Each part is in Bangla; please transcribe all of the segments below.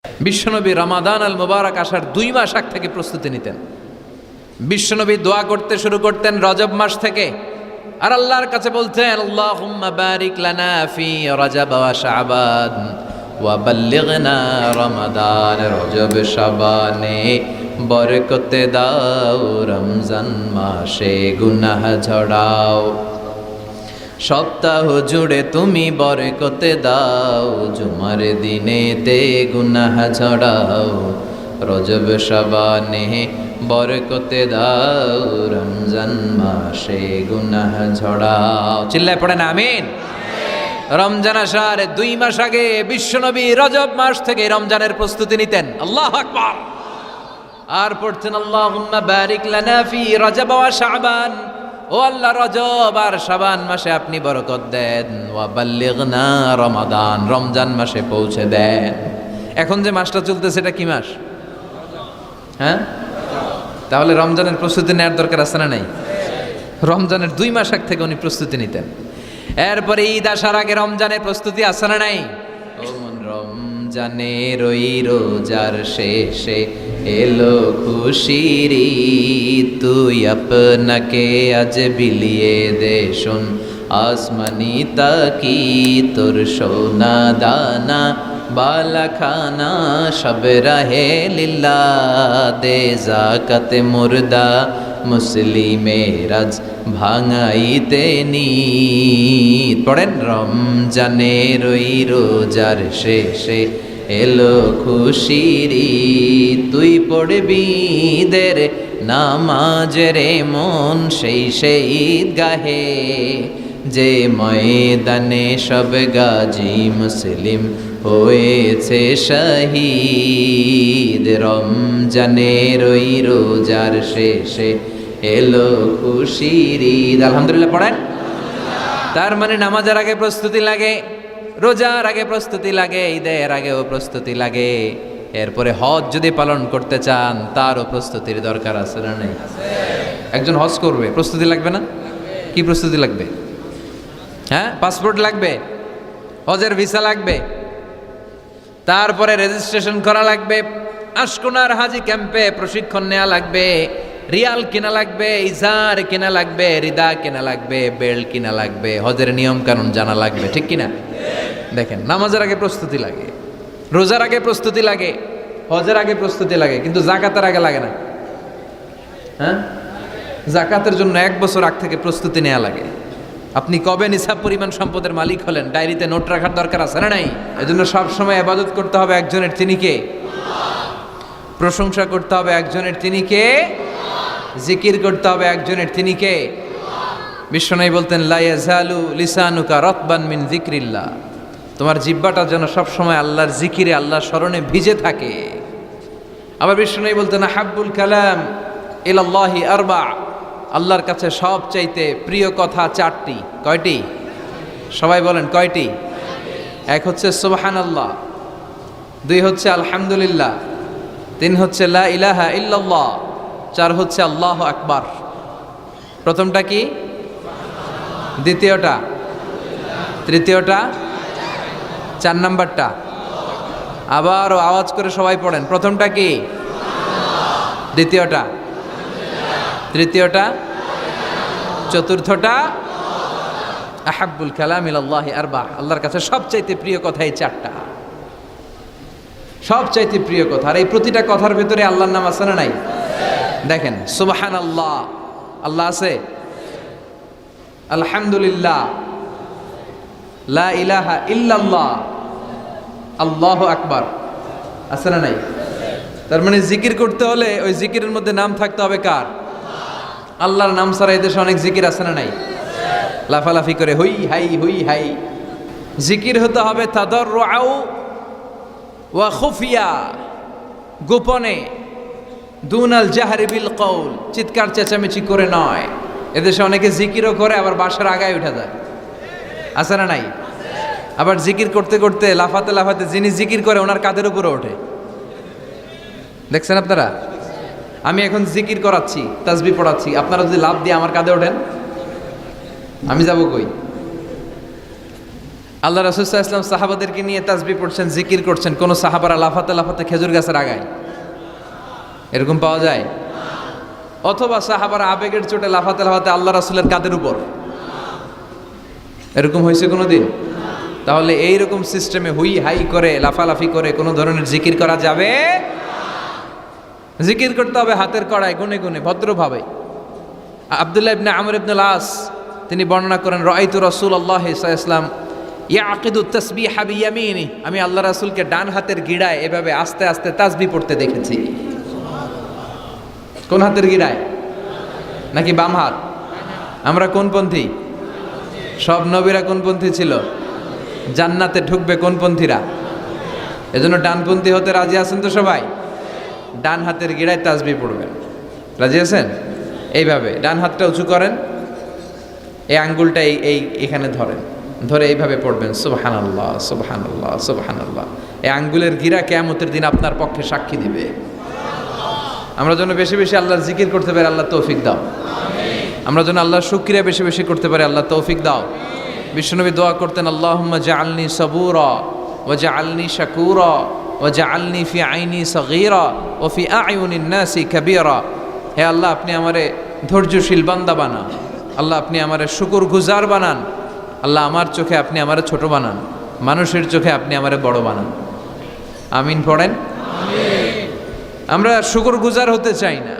বিশ্বনবী রমাদান আল মুবারক আসার 2 মাস আগ থেকে প্রস্তুতি নিতেন। বিশ্বনবী দোয়া করতে শুরু করতেন রজব মাস থেকে, আর আল্লাহর কাছে বলতেন, আল্লাহুম্মা বারিক লানা ফি রজব ওয়া শাবান ওয়া বাল্লিগনা রমাদান। রজব শাবানে বরকতে দাও, রমজান মাসে গুনাহ ঝরাও। সপ্তাহ জুড়ে তুমি বরকতে দাও, জুমার দিনেতে গুনাহ ঝরাও। রজব শাবানে বরকতে দাও, রমজান মাসে গুনাহ ঝরাও। চিল্লায় পড়েন আমিন। রমজান আসার 2 মাস আগে বিশ্বনবী রজব মাস থেকে রমজানের প্রস্তুতি নিতেন। আল্লাহু আকবার। আর পড়তেন, আল্লাহুম্মা বারিক লানা ফি রজব ওয়া শাবান। ও আল্লাহ, রজব আর শাবান মাসে আপনি বরকত দেন। ওয়া বাল্লিগনা রমাদান, রমজান মাসে পৌঁছে দেন। এখন যে মাসটা চলতেছে এটা কি মাস? হ্যাঁ, তাহলে রমজানের প্রস্তুতি নেওয়ার দরকার আছে না নাই? রমজানের 2 মাস আগ থেকে উনি প্রস্তুতি নিতেন। এরপরে ঈদ আসার আগে রমজানের প্রস্তুতি আছে না নাই? রমজানের ওই রোজার শেষে এলো খুশির ঈদ, তুই আপনাকে আজ বিলিয়ে দে শোন আসমানি তাকি। তোর সোনা দানা বালা খানা সব রাহে লিল্লা, দে জাকাতে মুর্দা মুসলিমের আজ ভাঙাইতে নিত। পড়েন, রমজানের ওই রোজার শেষে এলো খুশির ঈদ, তুই পড়বি দের নামাজ রে মন সেই ঈদগাহে, যে ময়দানে সব গাজী মুসলিম হয়েছে শহীদ। রমজানের ওই রোজার শেষে এলো খুশির ঈদ। আলহামদুলিল্লাহ পড়েন। তার মানে নামাজের আগে প্রস্তুতি লাগে, রোজার আগে প্রস্তুতি লাগে, ঈদের আগেও প্রস্তুতি লাগে। এরপরে হজ যদি পালন করতে চান তারও প্রস্তুতির দরকার আছে না নেই? একজন হজ করবে, প্রস্তুতি লাগবে না? কি প্রস্তুতি লাগবে? হ্যাঁ, পাসপোর্ট লাগবে, হজের ভিসা লাগবে, তারপরে রেজিস্ট্রেশন করা লাগবে, আশকোনার হাজি ক্যাম্পে প্রশিক্ষণ নেওয়া লাগবে, রিয়াল কিনা লাগবে, ইজার কিনা লাগবে, রিদা কিনা লাগবে, বেল্ট কিনা লাগবে, হজের নিয়ম কানুন জানা লাগবে, ঠিক কিনা? দেখেন, নামাজের আগে প্রস্তুতি লাগে, রোজার আগে প্রস্তুতি লাগে, হজের আগে প্রস্তুতি লাগে, কিন্তু জাকাতের আগে লাগে না। হ্যাঁ, জাকাতের জন্য 1 বছর আগ থেকে প্রস্তুতি নেওয়া লাগে। আপনি কবে নিসাব পরিমাণ সম্পদের মালিক হলেন, ডায়েরিতে নোট রাখার দরকার আছে না নাই? এজন্য সবসময় ইবাদত করতে হবে একজনের, তিনি কে? প্রশংসা করতে হবে একজনের, তিনি কে? জিকির করতে হবে একজনের, তিনি কে? বিশ্বনবী বলতেন, লা ইয়াজালু লিসানুকা রাতবান মিন যিকরিল্লাহ, তোমার জিহ্বাটা যেন সবসময় আল্লাহর জিকিরে, আল্লাহর স্মরণে ভিজে থাকে। আবার বিশ্বনবী বলতেন, হাব্বুল কালাম ইলাল্লাহি আরবা, আল্লাহর কাছে সবচাইতে প্রিয় কথা 4টি। কয়টি? সবাই বলেন কয়টি? 1 হচ্ছে সুবহানাল্লাহ, 2 হচ্ছে আলহামদুলিল্লাহ, 3 হচ্ছে লা ইলাহা ইল্লাল্লাহ, 4 হচ্ছে আল্লাহু আকবার। প্রথমটা কি? দ্বিতীয়টা? তৃতীয়টা? 4 নাম্বারটা? আবারও আওয়াজ করে সবাই পড়েন, প্রথমটা কি? দ্বিতীয়টা? তৃতীয়টা? চতুর্থটা? আহাব্বুল কালাম ইলাল্লাহি আরবা, আল্লাহর কাছে সবচাইতে প্রিয় কথা এই 4টা, সবচাইতে প্রিয় কথা। আর এই প্রতিটা কথার ভিতরে আল্লাহর নাম আছে না নাই? দেখেন, সুবহানাল্লাহ, আল্লাহ আছে, আলহামদুলিল্লাহ, লা ইলাহা ইল্লাল্লাহ, আল্লাহু আকবার, আছে না নাই? তার মানে জিকির করতে হলে ওই জিকিরের মধ্যে নাম থাকতে হবে কার? আল্লাহর নাম ছাড়া এদেশে অনেক জিকির আছে না নাই? লাফালাফি করে হুই হাই হুই হাই। জিকির হতে হবে তাদাররুআ ওয়া খুফিয়া, গোপনে, দুনাল জাহরি বিল কওল, চিৎকার চেঁচামেচি করে নয়। এদেশে অনেকে জিকিরও করে আবার বাসার আগায় উঠে যায়, আছে না নাই? আবার জিকির করতে করতে লাফাতে লাফাতে যিনি জিকির করে ওনার কাঁধের উপরে ওঠে, দেখছেন আপনারা? আমি এখন জিকির করাচ্ছি, তাসবিহ পড়াচ্ছি, আপনারা যদি লাফ দিয়ে আমার কাঁধে ওঠেন, আমি যাব কই? আল্লাহ রাসূল সাল্লাল্লাহু আলাইহি ওয়াসাল্লাম সাহাবাদেরকে নিয়ে তাসবিহ পড়ছেন, জিকির করছেন, কোন সাহাবারা লাফাতে লাফাতে খেজুর গাছের আগায়? এরকম পাওয়া যায়? অথবা সাহাবারা আবেগের চোটে লাফাতে লাফাতে আল্লাহ রাসূলের কাঁধের উপর, এরকম হয়েছে কোনোদিন? তাহলে এইরকম সিস্টেমে হুই হাই করে লাফালাফি করে কোনো ধরনের জিকির করা যাবে? জিকির করতে হবে হাতের কড়ায়, গুনে গুনে, ভদ্রভাবে। আব্দুল্লাহ ইবনে আমর ইবনে আস তিনি বর্ণনা করেন, রাআইতু রাসূলুল্লাহ সাল্লাল্লাহু আলাইহি ওয়াসাল্লাম ইয়াকিদু তাসবিহা বিয়ামিনি, আমি আল্লাহ রাসূলকে ডান হাতের গিড়ায় এভাবে আস্তে আস্তে তাসবিহ পড়তে দেখেছি। কোন হাতের গিড়ায়? নাকি বাম হাত? আমরা কোন পন্থী? সব নবীরা কোন পন্থী ছিল? জান্নাতে ঢুকবে কোন পন্থীরা? এজন্য ডানপন্থী হতে রাজি আছেন তো সবাই? ডান হাতের গিড়ায় তাসবিহ পড়বেন, রাজি আছেন? এইভাবে ডান হাতটা উঁচু করেন, এই আঙ্গুলটা এই এখানে ধরেন, ধরে এইভাবে পড়বেন সুবহানাল্লাহ সুবহানাল্লাহ সুবহানাল্লাহ। এই আঙ্গুলের গিরা কিয়ামতের দিন আপনার পক্ষে সাক্ষী দিবে। আমরা যেন বেশি বেশি আল্লাহর জিকির করতে পারি, আল্লাহ তৌফিক দাও। আমরা যেন আল্লাহর শুকরিয়া বেশি বেশি করতে পারি, আল্লাহ তৌফিক দাও। বিশ্বনবী দোয়া করতেন, আল্লাহুম্মা জাআলনি সাবুরা ওয়া জাআলনি শাকুরা ওয়া জাআলনি ফি আইনি সগীরা ওয়া ফি আ'য়ুনিন নাসি কাবীরা। হে আল্লাহ, আপনি আমারে ধৈর্যশীল বান্দা বানান, আল্লাহ আপনি আমারে শুকরগুজার বানান, আল্লাহ আমার চোখে আপনি আমারে ছোট বানান, মানুষের চোখে আপনি আমারে বড় বানান। আমিন পড়েন। আমরা শুকরগুজার হতে চাই না,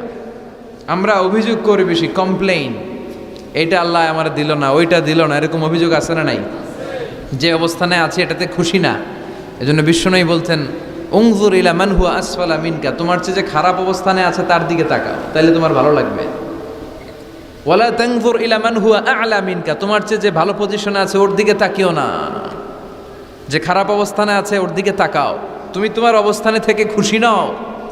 আমরা অভিযোগ করি বেশি, কমপ্লেইন, এটা আল্লাহ আমার দিল না, ওইটা দিল না, এরকম অভিযোগ আছে না নাই? যে অবস্থানে আছে এটাতে খুশি না। এজন্য বিশ্বনবী বলতেন, উনজুর ইলা মান হুয়া আসফালা মিনকা, তোমার চেয়ে যে খারাপ অবস্থানে আছে তার দিকে তাকাও, তাহলে তোমার ভালো লাগবে। ওয়ালা তানজুর ইলা মান হুয়া আ'লা মিনকা, তোমার চেয়ে যে ভালো পজিশনে আছে ওর দিকে তাকিও না, যে খারাপ অবস্থানে আছে ওর দিকে তাকাও। তুমি তোমার অবস্থানে থেকে খুশি নাও,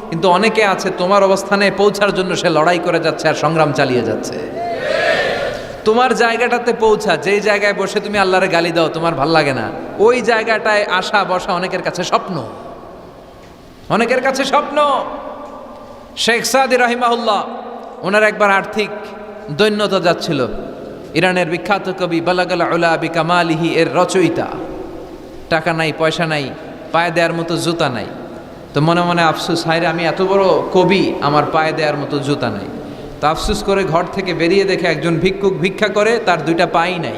কিন্তু অনেকে আছে তোমার অবস্থানে পৌঁছার জন্য সে লড়াই করে যাচ্ছে আর সংগ্রাম চালিয়ে যাচ্ছে। তোমার জায়গাটাতে পৌঁছা, যেই জায়গায় বসে তুমি আল্লাহরে গালি দাও তোমার ভাল লাগে না, ওই জায়গাটায় আসা বসা অনেকের কাছে স্বপ্ন, অনেকের কাছে স্বপ্ন। শেখ সাদি রাহিমাহুল্লাহ, ওনার একবার আর্থিক দৈন্যতা যাচ্ছিল। ইরানের বিখ্যাত কবি বালাগাল উলা বিকামালিহি এর রচয়িতা, টাকা নাই, পয়সা নাই, পায়ে দেওয়ার মতো জুতা নাই। তো মনে মনে আফসোস, হায়রে আমি এত বড় কবি, আমার পায়ে দেওয়ার মতো জুতা নাই। তো আফসোস করে ঘর থেকে বেরিয়ে দেখে একজন ভিক্ষুক ভিক্ষা করে, তার দুইটা পাই নাই।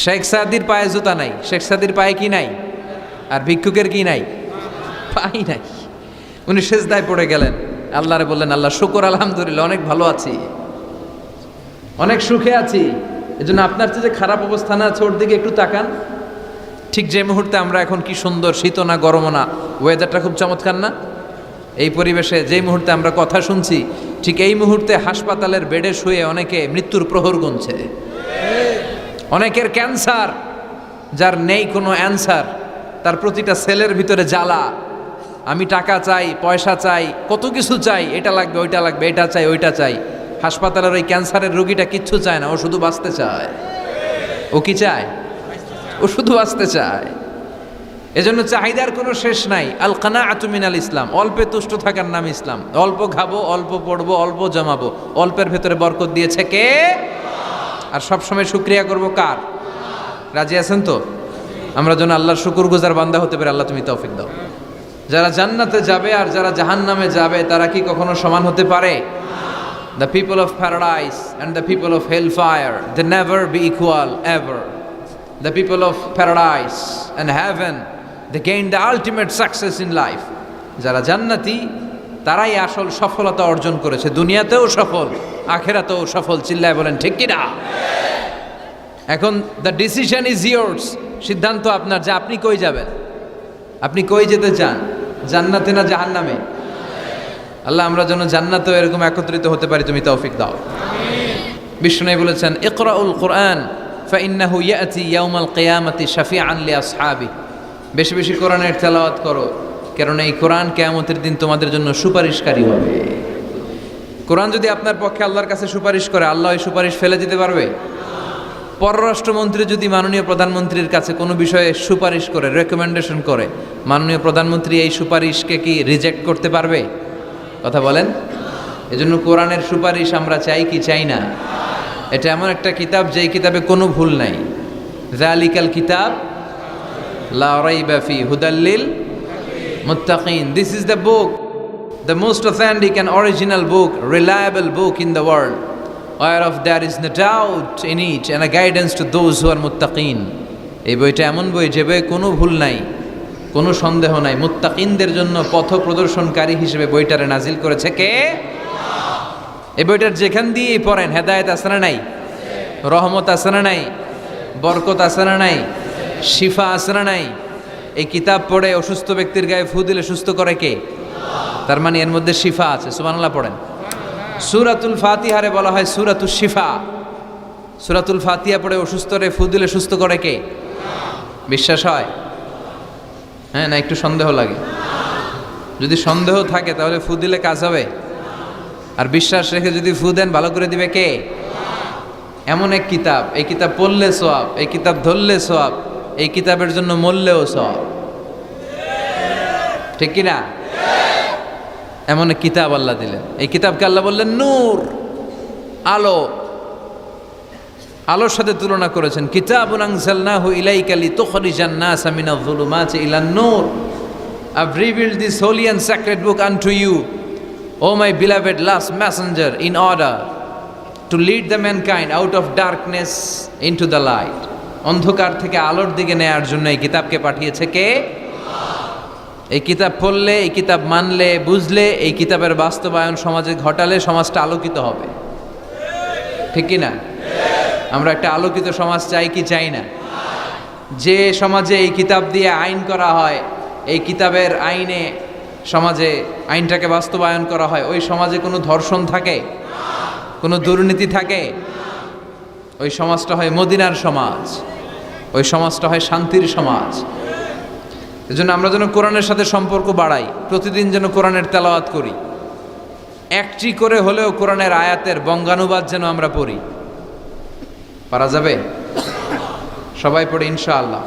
শেখ সাদির পায়ে জুতা নাই, শেখ সাদির পায়ে কি নাই? আর ভিক্ষুকের কি নাই? পাই নাই। উনি সেজদায় পড়ে গেলেন, আল্লাহরে বললেন, আল্লাহ শুকর, আলহামদুলিল্লাহ, অনেক ভালো আছি, অনেক সুখে আছি। এজন্য আপনার চেয়ে যে খারাপ অবস্থানে আছে ওর দিকে একটু তাকান। ঠিক যে মুহূর্তে আমরা এখন কি সুন্দর, শীত না গরম না, ওয়েদারটা খুব চমৎকার না? এই পরিবেশে যেই মুহূর্তে আমরা কথা শুনছি, ঠিক এই মুহূর্তে হাসপাতালের বেডে শুয়ে অনেকে মৃত্যুর প্রহর গুনছে। অনেকের ক্যান্সার, যার নেই কোনো অ্যান্সার, তার প্রতিটা সেলের ভিতরে জ্বালা, আমি টাকা চাই, পয়সা চাই, কত কিছু চাই, এটা লাগবে, ওইটা লাগবে, এটা চাই, ওইটা চাই। হাসপাতালের ওই ক্যান্সারের রোগীটা কিচ্ছু চায় না, ও শুধু বাঁচতে চায়। ও কি চায়? ও শুধু বাঁচতে চায়। এজন্য চাহিদার কোনো শেষ নাই। আল কানাআতু মিনাল ইসলাম, অল্পে তুষ্ট থাকার নাম ইসলাম। অল্প খাবো, অল্প পড়বো, অল্প জমাবো, অল্পের ভেতরে বরকত দিয়েছে কে? আর সবসময় শুকরিয়া করবো কার? রাজি আছেন তো? আমরা যেন আল্লাহর শুকরগুজার বান্দা হতে পারি, আল্লাহ তুমি তৌফিক দাও। যারা জান্নাতে যাবে আর যারা জাহান্নামে যাবে তারা কি কখনো সমান হতে পারে? The people of paradise and the people of hellfire, they never be equal ever. The people of paradise and heaven, they gain the ultimate success in life. যারা জান্নাতি তারাই আসল সফলতা অর্জন করেছে, দুনিয়াতেও সফল, আখেরাতেও সফল। চিল্লায় বলেন ঠিক কি না? এখন the decision is yours, সিদ্ধান্ত আপনার যে আপনি কই যাবেন, আপনি কই যেতে চান, জান্নাতে না জাহান্নামে? আল্লাহ আমরা যেন জান্নাতেও এরকম একত্রিত হতে পারি, তুমি তৌফিক দাও। বিষ্ণু বলেছেন, ইকরাউল কুরআন ফাইন্নাহু ইয়াতি ইয়াউমাল কিয়ামাতি শাফিআন লিআসহাবি, বেশি বেশি কোরআনের তেলাওয়াত করো, কারণ এই কোরআন কিয়ামতের দিন তোমাদের জন্য সুপারিশকারী হবে। কোরআন যদি আপনার পক্ষে আল্লাহর কাছে সুপারিশ করে, আল্লাহ এই সুপারিশ ফেলে দিতে পারবে? পররাষ্ট্রমন্ত্রী যদি মাননীয় প্রধানমন্ত্রীর কাছে কোনো বিষয়ে সুপারিশ করে, রেকমেন্ডেশন করে, মাননীয় প্রধানমন্ত্রী এই সুপারিশকে কি রিজেক্ট করতে পারবে? কথা বলেন। এজন্য কোরআনের সুপারিশ আমরা চাই কি চাই না? এটা এমন একটা কিতাব যেই কিতাবে কোনো ভুল নাই, যালিকাল কিতাব লা রাইবা ফি হুদাল লিল মুত্তাকিন। This is the book, the most authentic and original book, reliable book in the world, whereof there is no doubt in it and a guidance to those who are muttaqin. এই বইটা এমন বই যে বইয়ে কোনো ভুল নাই, কোনো সন্দেহ নাই। মুত্তাকিনদের জন্য পথ প্রদর্শনকারী হিসেবে বইটারে নাজিল করেছে কে? এই বইটার যেখান দিয়েই পড়েন হেদায়েত আছে না নাই, রহমত আছে না নাই, বরকত আছে না নাই, শিফা আছে না নাই। এই কিতাব পড়ে অসুস্থ ব্যক্তির গায়ে ফু দিলে সুস্থ করে কে? তার মানে এর মধ্যে শিফা আছে। সুবহানাল্লাহ পড়েন। সূরাতুল ফাতিহারে বলা হয় সূরাতুশ শিফা। সূরাতুল ফাতিহা পড়ে অসুস্থরে ফু দিলে সুস্থ করে কে? বিশ্বাস হয়? হ্যাঁ, না একটু সন্দেহ লাগে? যদি সন্দেহ থাকে তাহলে ফু দিলে কাজ হবে? আর বিশ্বাস রেখে যদি ফু দেন ভালো করে দিবে কে? এমন এক কিতাব, এই কিতাব পড়লে সওয়াব, এই কিতাব ধরলে সওয়াব, এই কিতাবের জন্য মরলেও সওয়াব। ঠিক কি না? এমন এক কিতাব আল্লাহ দিলেন। এই কিতাবকে আল্লাহ বললেন নূর, আলো। আলোর সাথে তুলনা করেছেন। কিতাবুন আনজালনাহু ইলাইকা লিতুখরিজান NASA Minaj যুলুমাতি ইলান Noor. I've revealed this holy and sacred book unto you, O my beloved last messenger, in order to lead the mankind out of darkness into the light. অন্ধকার থেকে আলোর দিকে নেয়ার জন্য এই কিতাবকে পাঠিয়েছে কে? এই কিতাব পড়লে, এই কিতাব মানলে, বুঝলে, এই কিতাবের বাস্তবায়ন সমাজে ঘটালে সমাজটা আলোকিত হবে। ঠিক কি না? আমরা একটা আলোকিত সমাজ চাই কি চাই না? যে সমাজে এই কিতাব দিয়ে আইন করা হয়, এই কিতাবের আইনে সমাজে আইনটাকে বাস্তবায়ন করা হয়, ওই সমাজে কোনো ধর্ষণ থাকে, কোনো দুর্নীতি থাকে, ওই সমাজটা হয় মদিনার সমাজ, ওই সমাজটা হয় শান্তির সমাজ। এজন্য আমরা যেন কোরআনের সাথে সম্পর্ক বাড়াই, প্রতিদিন যেন কোরআনের তেলাওয়াত করি, একটি করে হলেও কোরআনের আয়াতের বঙ্গানুবাদ যেন আমরা পড়ি। পারা যাবে? সবাই পড়ে ইনশাআল্লাহ।